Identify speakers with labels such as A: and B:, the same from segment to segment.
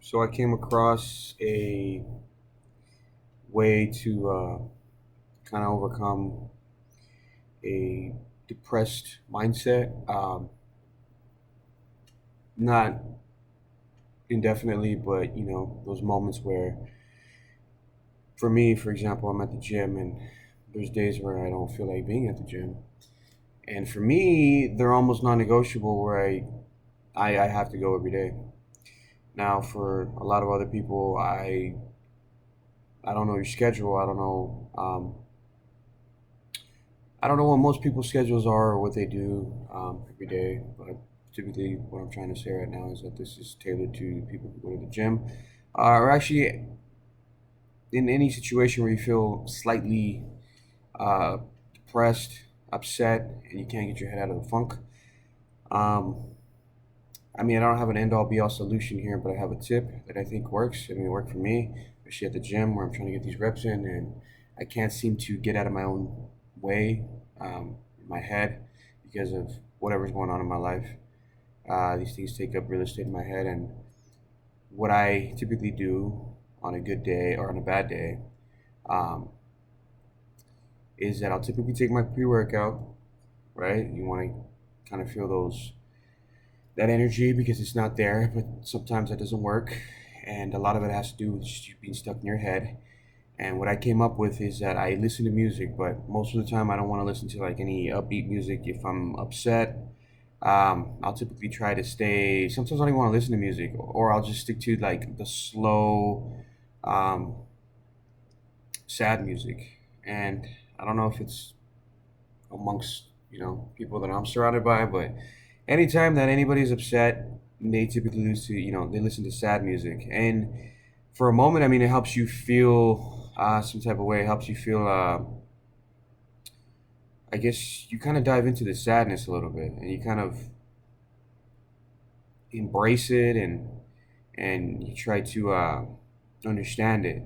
A: So I came across a way to kind of overcome a depressed mindset. Not indefinitely, but those moments where, for me, for example, I'm at the gym and there's days where I don't feel like being at the gym. And for me, they're almost non-negotiable where I have to go every day. Now, for a lot of other people, I don't know your schedule. I don't know what most people's schedules are or what they do every day, but typically what I'm trying to say right now is that this is tailored to people who go to the gym, or actually in any situation where you feel slightly uh, depressed, upset, and you can't get your head out of the funk. Um, I mean, I don't have an end all be all solution here, but I have a tip that I think works. I mean, it worked for me, especially at the gym where I'm trying to get these reps in, and I can't seem to get out of my own way in my head because of whatever's going on in my life. These things take up real estate in my head, and what I typically do on a good day or on a bad day um, is that I'll typically take my pre-workout. Right, you want to kind of feel those that energy because it's not there, but sometimes that doesn't work. And a lot of it has to do with just you being stuck in your head. And what I came up with is that I listen to music, but most of the time I don't want to listen to like any upbeat music. If I'm upset, I'll typically try to stay. Sometimes I don't even want to listen to music, or I'll just stick to like the slow, um, sad music. And I don't know if it's amongst people that I'm surrounded by. But anytime that anybody's upset, they typically they listen to sad music. And for a moment, I mean, it helps you feel some type of way. It helps you feel. I guess you kind of dive into the sadness a little bit, and you kind of embrace it, and you try to understand it.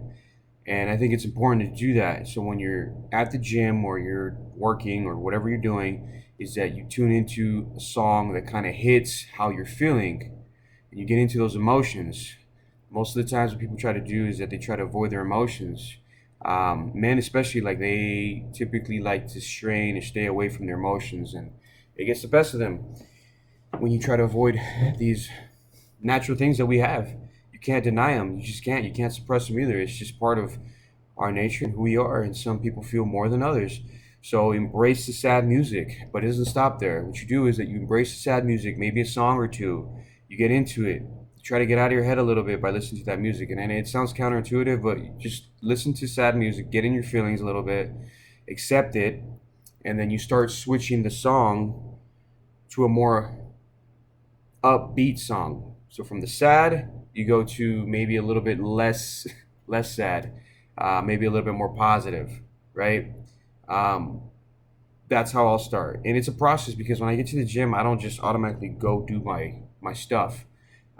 A: And I think it's important to do that. So when you're at the gym or you're working or whatever you're doing, is that you tune into a song that kind of hits how you're feeling and you get into those emotions. Most of the times, what people try to do is that they try to avoid their emotions. Men, especially, like they typically like to strain and stay away from their emotions, and it gets the best of them when you try to avoid these natural things that we have. You can't deny them. You just can't. You can't suppress them either. It's just part of our nature and who we are. And some people feel more than others. So embrace the sad music, but it doesn't stop there. What you do is that you embrace the sad music, maybe a song or two. You get into it. You try to get out of your head a little bit by listening to that music. And it sounds counterintuitive, but just listen to sad music, get in your feelings a little bit, accept it, and then you start switching the song to a more upbeat song. So from the sad, you go to maybe a little bit less sad, maybe a little bit more positive, right? Um, that's how I'll start, and it's a process because when I get to the gym, I don't just automatically go do my stuff.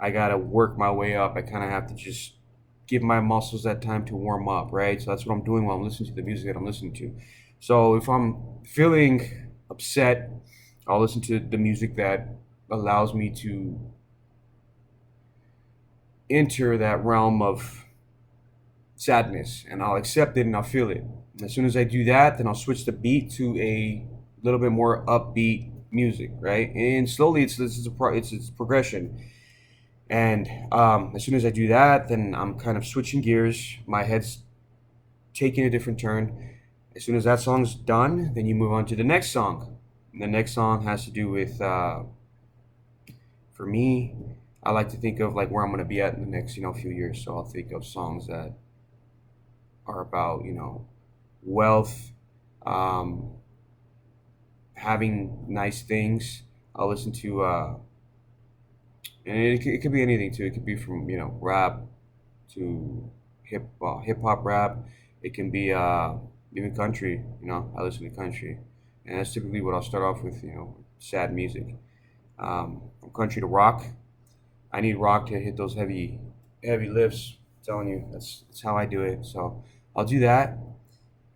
A: I gotta work my way up. I kind of have to just give my muscles that time to warm up, right? So that's what I'm doing while I'm listening to the music that I'm listening to. So if I'm feeling upset, I'll listen to the music that allows me to enter that realm of sadness, and I'll accept it and I'll feel it. As soon as I do that, then I'll switch the beat to a little bit more upbeat music, right? And slowly, it's progression. And as soon as I do that, then I'm kind of switching gears. My head's taking a different turn. As soon as that song's done, then you move on to the next song. And the next song has to do with, for me, I like to think of like where I'm gonna be at in the next few years. So I'll think of songs that are about wealth, um, having nice things. I'll listen to and it could be anything too. It could be from rap to hip hop rap. It can be even country. I listen to country, and that's typically what I'll start off with. Sad music. From country to rock. I need rock to hit those heavy lifts. I'm telling you, that's how I do it. So I'll do that,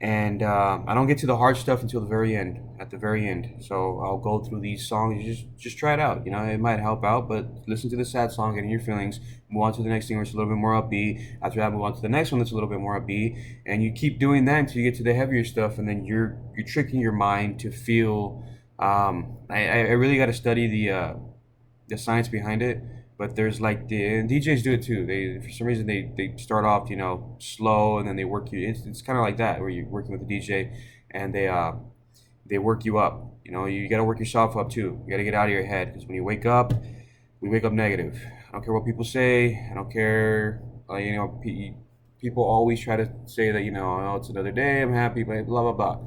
A: And I don't get to the hard stuff until the very end. At the very end, so I'll go through these songs. Just try it out. You know, it might help out. But listen to the sad song, get in your feelings. Move on to the next thing where it's a little bit more upbeat. After that, move on to the next one that's a little bit more upbeat. And you keep doing that until you get to the heavier stuff, and then you're tricking your mind to feel. I really got to study the science behind it. But there's like and DJs do it too. They for some reason they start off slow, and then they work you. It's kind of like that where you're working with a DJ, and they work you up. You know, you got to work yourself up too. You got to get out of your head because when you wake up, we wake up negative. I don't care what people say. I don't care. People always try to say that oh, it's another day. I'm happy, blah blah blah blah.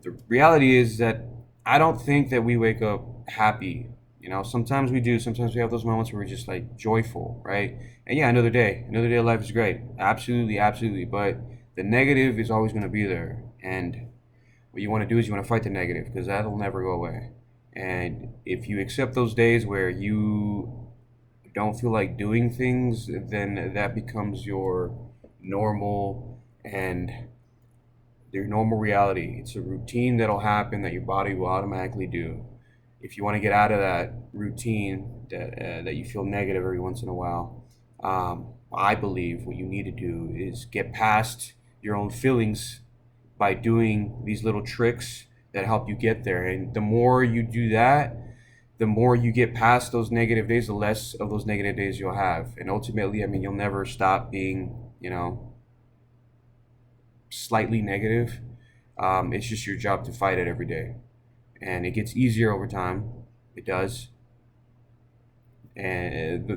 A: The reality is that I don't think that we wake up happy. You know, sometimes we do. Sometimes we have those moments where we're just like joyful, right? And yeah, another day of life is great. Absolutely, absolutely. But the negative is always going to be there. And what you want to do is you want to fight the negative because that'll never go away. And if you accept those days where you don't feel like doing things, then that becomes your normal and your normal reality. It's a routine that'll happen that your body will automatically do. If you want to get out of that routine that you feel negative every once in a while, I believe what you need to do is get past your own feelings by doing these little tricks that help you get there. And the more you do that, the more you get past those negative days, the less of those negative days you'll have. And ultimately, I mean, you'll never stop being, slightly negative. It's just your job to fight it every day. And it gets easier over time. It does. And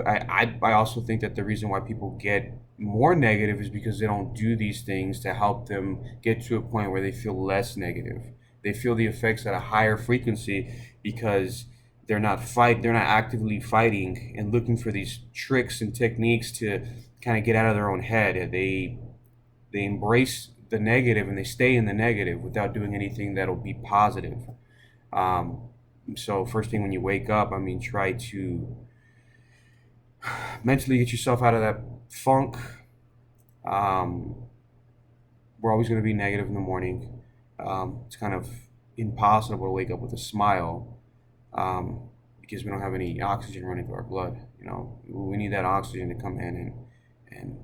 A: I also think that the reason why people get more negative is because they don't do these things to help them get to a point where they feel less negative. They feel the effects at a higher frequency because they're not actively fighting and looking for these tricks and techniques to kind of get out of their own head. They embrace the negative and they stay in the negative without doing anything that'll be positive. Um, so first thing when you wake up, I mean, try to mentally get yourself out of that funk. Um, we're always going to be negative in the morning. It's kind of impossible to wake up with a smile because we don't have any oxygen running through our blood. You know, we need that oxygen to come in and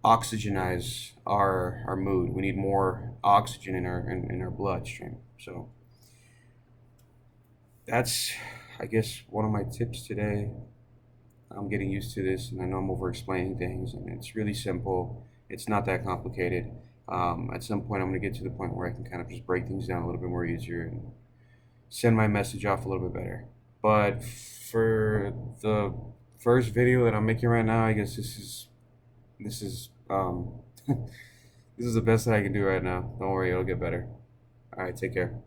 A: oxygenize our mood. We need more oxygen in our bloodstream. So that's, I guess, one of my tips today. I'm getting used to this, and I know I'm over explaining things, and it's really simple. It's not that complicated. At some point, I'm going to get to the point where I can kind of just break things down a little bit more easier and send my message off a little bit better. But for the first video that I'm making right now, I guess this is this is the best that I can do right now. Don't worry, it'll get better. All right, take care.